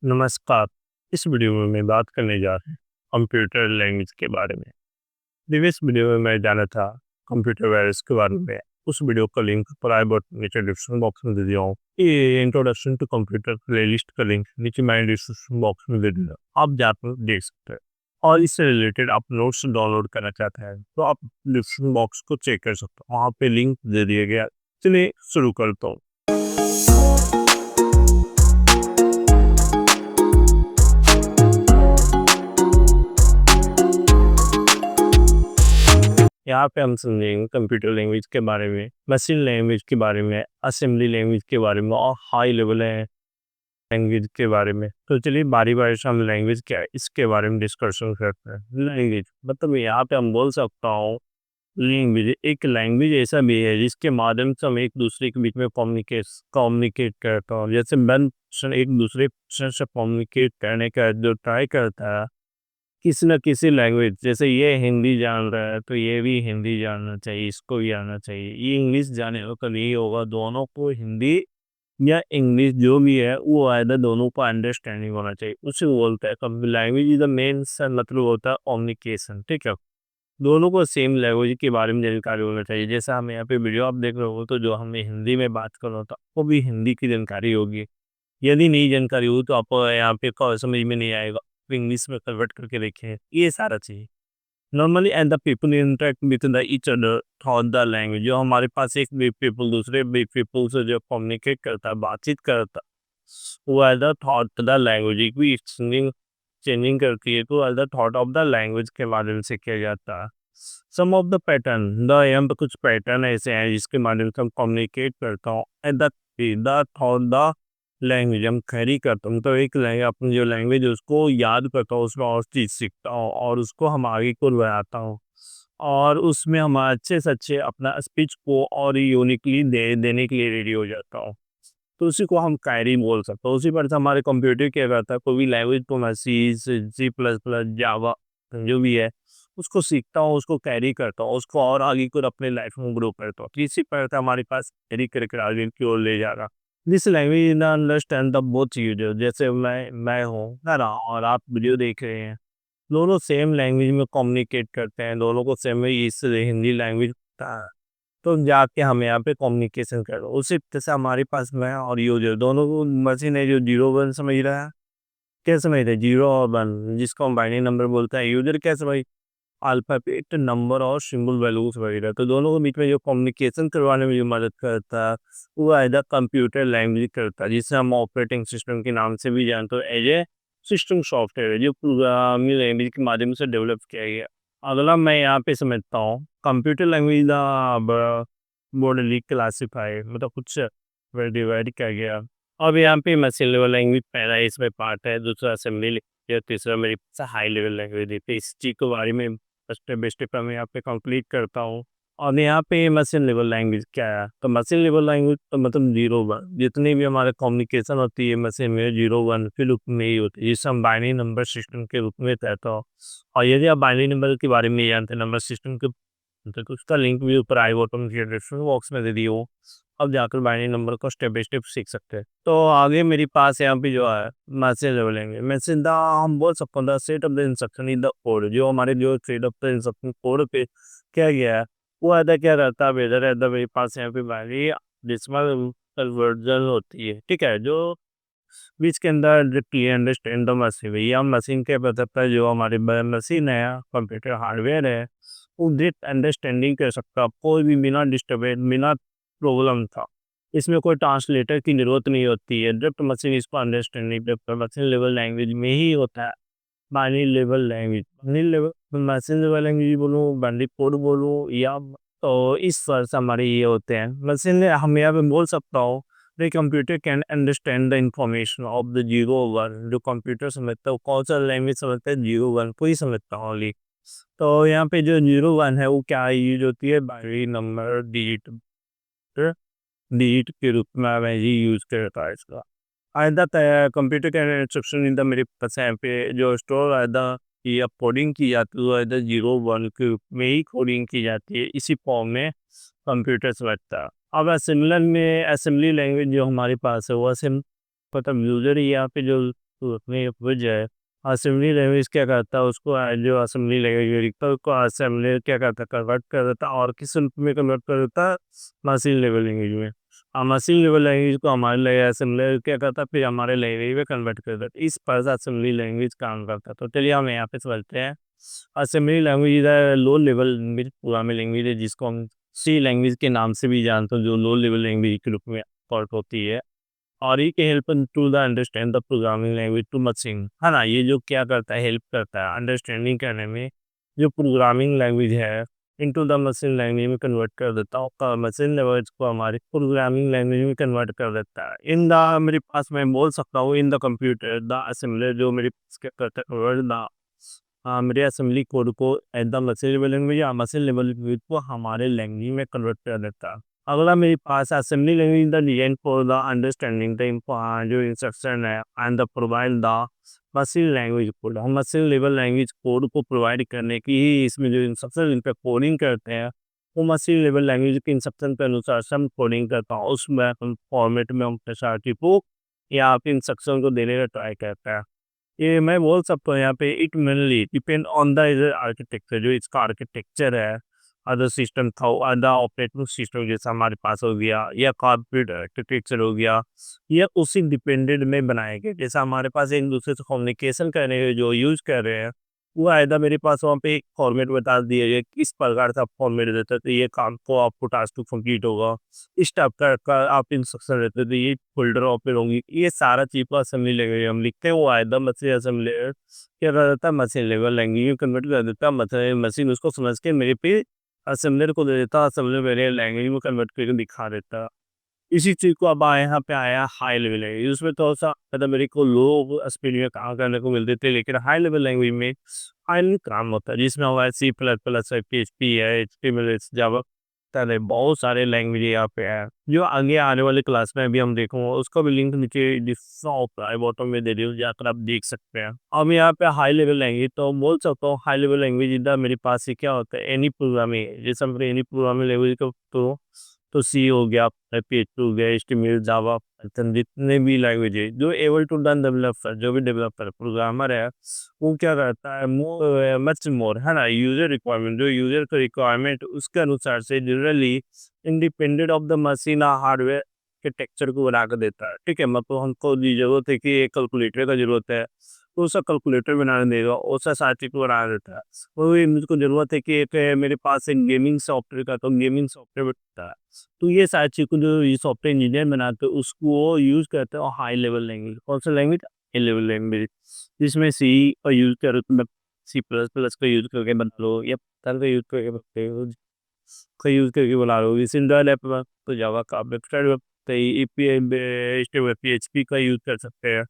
नमस्कार। इस वीडियो में मैं बात करने जा रहा हूँ कंप्यूटर लैंग्वेज के बारे में। प्रीवियस वीडियो में मैं जाना था कंप्यूटर वायरस के बारे में। उस वीडियो का लिंक ऊपर आई बटन नीचे डिस्क्रिप्शन बॉक्स में दे दिया हूँ। ये इंट्रोडक्शन टू कंप्यूटर प्लेलिस्ट का लिंक नीचे मैंने डिस्क्रिप्शन बॉक्स में दे दिया, आप जाकर देख सकते हैं। और इससे रिलेटेड आप नोट्स डाउनलोड करना चाहते हैं तो आप डिस्क्रिप्शन बॉक्स को चेक कर सकते हो, वहाँ पे लिंक दे दिया गया। चलिए शुरू करता हूँ। यहाँ पे हम समझेंगे कंप्यूटर लैंग्वेज के बारे में, मशीन लैंग्वेज के बारे में, असेंबली लैंग्वेज के बारे में और हाई लेवल लैंग्वेज के बारे में। तो चलिए बारी बारी से हम लैंग्वेज क्या है इसके बारे में डिस्कशन करते हैं। लैंग्वेज मतलब यहाँ पे हम बोल सकता हूँ, लैंग्वेज एक लैंग्वेज ऐसा भी है जिसके माध्यम से हम एक दूसरे के बीच में कम्युनिकेट करता हूँ। जैसे वन पर्सन एक दूसरे पर्सन से कम्युनिकेट करने का जो ट्राई करता है किसी न किसी लैंग्वेज, जैसे ये हिंदी जान रहा है तो ये भी हिंदी जानना चाहिए, इसको भी आना चाहिए। ये इंग्लिश जाने का कल यही होगा, दोनों को हिंदी या इंग्लिश जो भी है वो आयदा दोनों को अंडरस्टैंडिंग होना चाहिए, उसे बोलते हैं कब लैंग्वेज इज द मेन मतलब होता है कम्युनिकेशन। ठीक है, दोनों को सेम लैंग्वेज के बारे में जानकारी होना चाहिए। जैसे हम यहाँ पे वीडियो आप देख रहे हो तो जो हमें हिंदी में बात कर रहा था वो भी हिंदी की जानकारी होगी। यदि नहीं जानकारी हो तो आप यहाँ पे समझ में नहीं आएगा, तो इंग्लिश में कन्वर्ट करके देखें, ये सारा चीज़ normally. And the people interact with the each other through the language, जो हमारे पास एक बिग पीपल दूसरे बिग पीपल से जो कम्युनिकेट करता है, बातचीत करता है, वो as the thought the language भी एक्सचेंजिंग चेंजिंग करती है, तो as the thought of the language के माध्यम से किया जाता है। Some of the pattern the यहाँ पे कुछ पैटर्न ऐसे हैं जिसके माध्यम से हम कम्युनिकेट करता हूँ at the thought the language हम कैरी करता हूँ। तो एक लैंग्वेज अपनी जो लैंग्वेज है उसको याद करता हूँ, उसमें और चीज़ सीखता हूँ और उसको हम आगे को बढ़ाता हूँ और उसमें हम अच्छे से अच्छे अपना स्पीच को और यूनिकली देने के लिए रेडी हो जाता हूँ। तो उसी को हम कायरी बोल सकते हैं। उसी पर से हमारे कंप्यूटर क्या करता है, कोई भी लैंग्वेज को मैं सी प्लस प्लस जावा जो भी है उसको सीखता हूँ, उसको कैरी करता हूँ, उसको और आगे को अपने लाइफ में ग्रो करता हूँ। तो इसी पर से हमारे पास कैरी करके आगे की ओर ले जा रहा। This language in understand the both user, जैसे मैं हूँ है ना, और आप वीडियो देख रहे हैं, दोनों सेम लैंग्वेज में कम्युनिकेट करते हैं, दोनों को सेम इस हिंदी लैंग्वेज तो जाके हम यहाँ पे कम्युनिकेशन कर रहे हो। उसी तरह से हमारे पास मैं और यूजर दोनों को मशीन है जो 0 1 समझ रहा है, क्या समझ रहे हैं 0 और 1 जिसको हम बाइनरी नंबर बोलते हैं। यूजर क्या समझ अल्फाबेट नंबर और सिंबल वैल्यू समझ रहा है। तो दोनों के बीच में जो कम्युनिकेशन करवाने में जो मदद करता है वो आयदा कंप्यूटर लैंग्वेज करता है, जिसे हम ऑपरेटिंग सिस्टम के नाम से भी जानते हो। एज ए सिस्टम सॉफ्टवेयर है जो प्रोग्रामिंग लैंग्वेज के माध्यम से डेवलप किया गया। अगला मैं यहाँ पे समझता हूँ कंप्यूटर लैंग्वेज द मॉडली क्लासीफाई, मतलब कुछ डिवाइड किया गया। अब यहाँ पे मशीन लेवल लैंग्वेज पहला इसमें पार्ट है, दूसरा असेंबली, या तीसरा मेरी हाई लेवल लैंग्वेज है। तो इस चीज़ के बारे में स्टेप बाय स्टेप मैं यहाँ पे कंप्लीट करता हूँ। और यहाँ पे मशीन लेवल लैंग्वेज क्या है, तो मशीन लेवल लैंग्वेज तो मतलब 0 1 जितनी भी हमारे कम्युनिकेशन होती है मशीन में 0 1 के रूप में ही होती है, जिसे हम बाइनरी नंबर सिस्टम के रूप में कहता हूँ। और यदि आप बाइनरी नंबर के बारे में नहीं जानते नंबर सिस्टम के, तो उसका लिंक भी ऊपर आई बटन के डिस्क्रिप्शन बॉक्स में दे दी हो, अब जाकर बाइनरी नंबर को स्टेप बाय स्टेप सीख सकते हैं। तो आगे मेरे पास यहाँ पे जो है मैसेज लेवलेंगे, मैसेज द हम बोल सकते हैं the set of the instruction in the code, जो हमारे जो set of the instruction code पे क्या गया है वो अदा क्या रहता है, वेदर रहता है। मेरे पास यहाँ पे बाइनरी डेसिमल कन्वर्जन होती है, ठीक है, जो बीच के अंदर डायरेक्टली अंडरस्टैंड द मशीन, या मशीन के बताता है जो हमारे मशीन है कंप्यूटर हार्डवेयर है वो डायरेक्ट अंडरस्टैंडिंग कर सकता है, कोई भी बिना डिस्टर्बेंस बिना प्रॉब्लम था। इसमें कोई ट्रांसलेटर की ज़रूरत नहीं होती है, डायरेक्ट मशीन इसको अंडरस्टैंडिंग करता है। मशीन लेवल लैंग्वेज में ही होता है binary level language. Binary level machine level language बोलूँ, बाइनरी कोड बोलूँ, या तो इस तरह से हमारे ये होते हैं मशीन। हम यहाँ पे बोल सकता हूँ the computer can understand the information of the 0 1, जो कंप्यूटर समझता है वो कौन सा लैंग्वेज समझता है 0 1 को ही समझता है ओनली। तो यहाँ पे जो 0 1 है वो क्या यूज होती है, बाइनरी नंबर डिजिट डिजिट के रूप में मैं ही यूज करता है इसका। आइंदा कंप्यूटर के इंस्ट्रक्शन इन द मेरे पास यहाँ पे जो स्टोर आइंदा या कोडिंग की जाती है आइंदा 0 1 के रूप में ही कोडिंग की जाती है, इसी फॉर्म में कंप्यूटर समझता है। अब असेंबलर में असेंबली लैंग्वेज जो हमारे पास है वो असेंब मतलब यूजर ही यहाँ पे जो अपनी वजह असेंबली लैंग्वेज क्या करता है उसको जो असेंबली लैंग्वेज लिखता है उसको असेंबली क्या करता है कन्वर्ट कर देता है और किस रूप में कन्वर्ट कर देता है मशीन लेवल लैंग्वेज में। मशीन लेवल लैंग्वेज को हमारे असेंबली क्या करता है फिर हमारे लैंग्वेज में कन्वर्ट कर देता है। इस पर असेंबली लैंग्वेज काम करता है। तो चलिए हम यहाँ पे समझते हैं assembly language low level language programming language है जिसको हम सी लैंग्वेज के नाम से भी जानते हैं जो लो लेवल लैंग्वेज के रूप में वर्क होती है। और ये help to the understand the programming language to machine है ना। ये जो क्या करता है हेल्प करता है अंडरस्टैंडिंग करने में जो प्रोग्रामिंग लैंग्वेज है इनटू द मशीन लैंग्वेज में कन्वर्ट कर देता है और मशीन लैंग्वेज को हमारे प्रोग्रामिंग लैंग्वेज में कन्वर्ट कर देता है। इन द मेरे पास मैं बोल सकता हूँ in the computer the assembler जो मेरे पास क्या करता है द मेरे असेंबली कोड को at the machine level language या मशीन लेवल लैंग्वेज को हमारे लैंग्वेज में कन्वर्ट कर देता है। अगला मेरे पास assembly language the design for the understanding the जो इंस्ट्रक्शन है and the provide the machine language code. हम मशीन लेवल लैंग्वेज कोड को प्रोवाइड करने की ही इसमें जो इंस्ट्रक्शन इन पर कोडिंग करते हैं वो मशीन लेवल लैंग्वेज के इंस्ट्रक्शन के अनुसार से हम कोडिंग करता हूँ उसमें हम फॉर्मेट में हम फैसिलिटी को या आप इंस्ट्रक्शन को देने का ट्राई करते हैं। ये मैं बोल सकता हूँ यहाँ पे it mainly depend on the architecture जो इसका आर्किटेक्चर है अदर सिस्टम था अदर ऑपरेटिंग सिस्टम जैसा हमारे पास हो गया या कंप्यूटर आर्किटेक्चर हो गया या उसी डिपेंडेंट में बनाए गए जैसा हमारे पास एक दूसरे से कम्युनिकेशन करने के जो यूज कर रहे हैं वो आयदा मेरे पास वहाँ पे एक फॉर्मेट बता दिया गया किस प्रकार से आप फॉर्मेट देते तो ये काम को आपको टास्क टू कंप्लीट होगा इस टाइप का आप इंस्ट्रक्शन देते तो ये फोल्डर ओपन होंगी ये सारा चीज को असेंबली लैंग्वेज हम लिखते हैं वो आयदा मशीन असेंबली क्या कर देता है मशीन लेवल लैंग्वेज में कन्वर्ट कर देता है मशीन उसको समझ के मेरे पे असेंबलर को दे देता असेंबलर मेरे लैंग्वेज में कन्वर्ट करके दिखा देता। इसी चीज़ को अब यहाँ पे आया हाई लेवल लैंग्वेज उसमें थोड़ा-सा मतलब मेरे को लो स्पीड में काम करने को मिलते थे लेकिन हाई लेवल लैंग्वेज में फाइनली काम होता है जिसमें हमारा सी प्लस प्लस है पीएचपी है एचटीएमएल जावा तरह बहुत सारे लैंग्वेज यहाँ पे है जो आगे आने वाले क्लास में अभी हम देखूंगा उसका भी लिंक नीचे डिस्क्रिप्शन बॉटम में दे दिया जाकर आप देख सकते हैं। अब यहाँ पे हाई लेवल लैंग्वेज तो बोल सकता हूँ हाई लेवल लैंग्वेज इधर मेरे पास ही क्या होता है एनी प्रोग्रामिंग जैसे हम एनी प्रोग्रामिंग लैंग्वेज को तो सी हो गया PHP हो गया एचटीएमएल जावा पाइथन जितने भी लैंग्वेज है जो एबल टू डन डेवलपर जो भी डेवलपर प्रोग्रामर है वो क्या करता है मोर मच मोर है ना यूजर रिक्वायरमेंट जो यूजर का रिक्वायरमेंट उसके अनुसार से generally independent of the machine hardware के टेक्सचर को बना कर देता है। ठीक है मतलब हमको ये जरूरत है कि एक कैलकुलेटर का जरूरत है तो उसका कैलकुलेटर बना देगा उसका साथ चीज को बना देता है। वही मुझको जरूरत है कि एक मेरे पास एक गेमिंग सॉफ्टवेयर का तो गेमिंग सॉफ्टवेयर बनता है तो ये सारी चीज़ को जो ये सॉफ्टवेयर इंजीनियर बनाते हैं उसको यूज़ करते हैं और हाई लेवल लैंग्वेज कौन सा लैंग्वेज हाई लेवल लैंग्वेज जिसमें सी का यूज़ कर मतलब सी प्लस प्लस का यूज़ करके बना लो या पाइथन का यूज़ करके बनते हो का यूज़ करके बना लो इस इंडल ऐप में तो जावा का वेबसाइट PHP का यूज़ कर सकते हैं।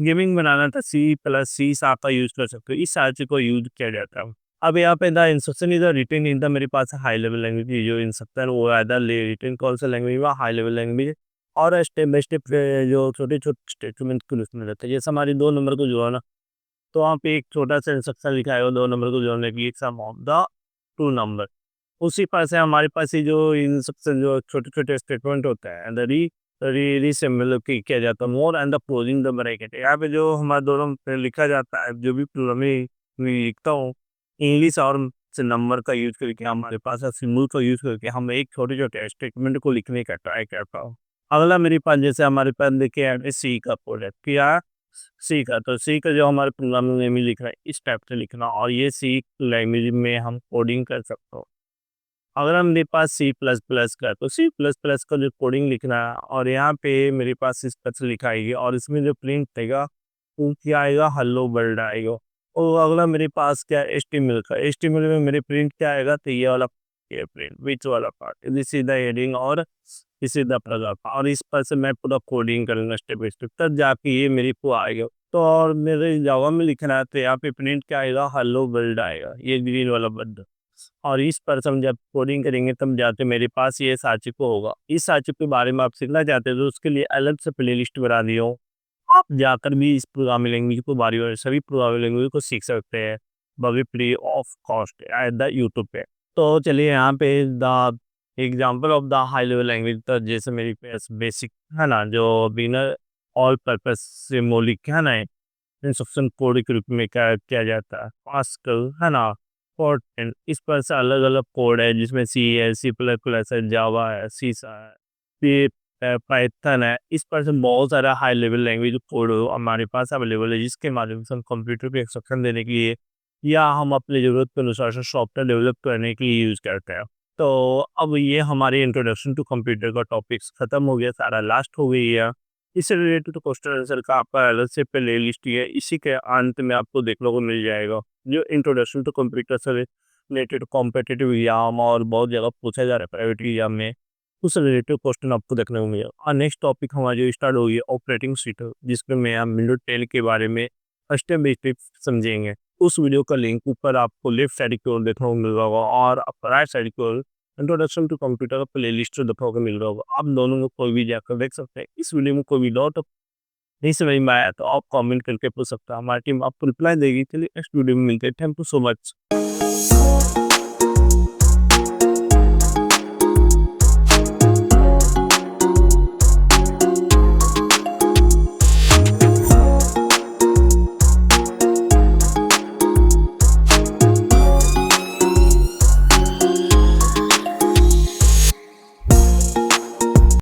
गेमिंग बनाना था सी प्लस सी शार्प का यूज़ कर सकते हो इस सारी चीज़ को यूज़ किया जाता है। अब यहाँ पे the instruction is written in the मेरे पास हाई लेवल लैंग्वेज जो इंस्ट्रक्शन वो आधा रिटन कौन सा लैंग्वेज में हाई लेवल लैंग्वेज और स्टेप बाय स्टेप जो छोटे छोटे स्टेटमेंट के उसमें रहते हैं जैसे हमारी 2 नंबर को जोड़ना तो वहाँ पे एक छोटा सा इंस्ट्रक्शन लिखा है 2 नंबर को जोड़ने की सम ऑफ द 2 नंबर उसी पास से हमारे पास ये जो इंस्ट्रक्शन जो छोटे छोटे स्टेटमेंट होते हैं मतलब कि किया जाता है more and the closing the bracket यहाँ पे जो हमारा दोनों पे लिखा जाता है जो भी प्रोग्रामिंग में लिखता हूँ इंग्लिश और से नंबर का यूज करके हमारे पास सिंबल का यूज करके हम एक छोटे छोटे स्टेटमेंट को लिखने का ट्राई करता हूँ। अगला मेरे पास जैसे हमारे पास देखिए सी का प्रोडक्ट किया सी का तो सी का जो हमारे प्रोग्रामिंग लैंग्वेज लिख रहा है इस टाइप से लिखना और ये सी लैंग्वेज में हम कोडिंग कर सकते हो। अगर हम मेरे पास सी प्लस प्लस का तो सी प्लस प्लस का जो कोडिंग लिखना है और यहाँ पे मेरे पास इस तरह से लिखाएगी और इसमें जो प्रिंट देगा वो क्या आएगा हेलो वर्ल्ड आएगा। और अगला मेरे पास क्या HTML का HTML में मेरे प्रिंट क्या आएगा तो ये वाला ये प्रिंट विच वाला part this is the heading और दिस इज द पैराग्राफ और इस पर से मैं पूरा कोडिंग करूँगा स्टेप बाई स्टेप तब जाके ये मेरी को आएगा। तो और मेरे जावा में लिखना है तो यहाँ पे प्रिंट क्या आएगा हेलो वर्ल्ड आएगा ये ग्रीन वाला बटन और इस पर हम जब कोडिंग करेंगे तब जाते मेरे पास ये साचिक को होगा। इस साचिक के बारे में आप सीखना चाहते हैं तो उसके लिए अलग से प्लेलिस्ट बना दी हो आप जाकर भी इस प्रोग्रामिंग लैंग्वेज को बारी बारी सभी प्रोग्रामिंग लैंग्वेज को सीख सकते हैं बड़ी free of cost at the YouTube पे। तो चलिए यहाँ पे the example of the high level language तो जैसे मेरे पास बेसिक है ना जो बिगिनर ऑल पर्पस से मौलिक है ना इंस्ट्रक्शन कोड के रूप में क्या किया जाता है, पास्कल है ना, फोर्ट्रन, इस पर से अलग अलग कोड है जिसमें सी है, सी प्लस प्लस है, जावा है, सीसा है, सी पाइथन है। इस पर से बहुत सारा हाई लेवल लैंग्वेज कोड हमारे पास अवेलेबल है, जिसके माध्यम से हम कंप्यूटर पे इंस्ट्रक्शन देने के लिए या हम अपनी ज़रूरत के अनुसार से सॉफ्टवेयर डेवलप करने के लिए यूज़ करते हैं। तो अब ये हमारी इंट्रोडक्शन टू कंप्यूटर का टॉपिक्स खत्म हो गया, सारा लास्ट हो गई है। इससे रिलेटेड क्वेश्चन आंसर का आपका अलग से प्ले लिस्ट ही है, इसी के अंत में आपको देखने को मिल जाएगा जो इंट्रोडक्शन टू कंप्यूटर से रिलेटेड कॉम्पिटिटिव एग्जाम और बहुत जगह पूछा जा रहा है प्राइवेट एग्जाम में, उस रिलेटेड क्वेश्चन आपको देखने को मिलेगा। और नेक्स्ट टॉपिक हमारी जो स्टार्ट होगी ऑपरेटिंग सिस्टम, जिसमें मैं हम विंडोज 10 के बारे में स्टेप बाई स्टेप समझेंगे। उस वीडियो का लिंक ऊपर आपको लेफ्ट साइड की ओर देखने को मिल रहा होगा और आपको राइट साइड की ओर इंट्रोडक्शन टू कंप्यूटर का प्ले लिस्ट देखने को मिल रहा होगा। आप दोनों में कोई भी जाकर देख सकते हैं। इस वीडियो में कोई भी डाउट नहीं समझ में आया तो आप कमेंट करके पूछ सकते हैं, हमारी टीम आपको रिप्लाई देगी। चलिए नेक्स्ट वीडियो में मिलते हैं। Thank you so much.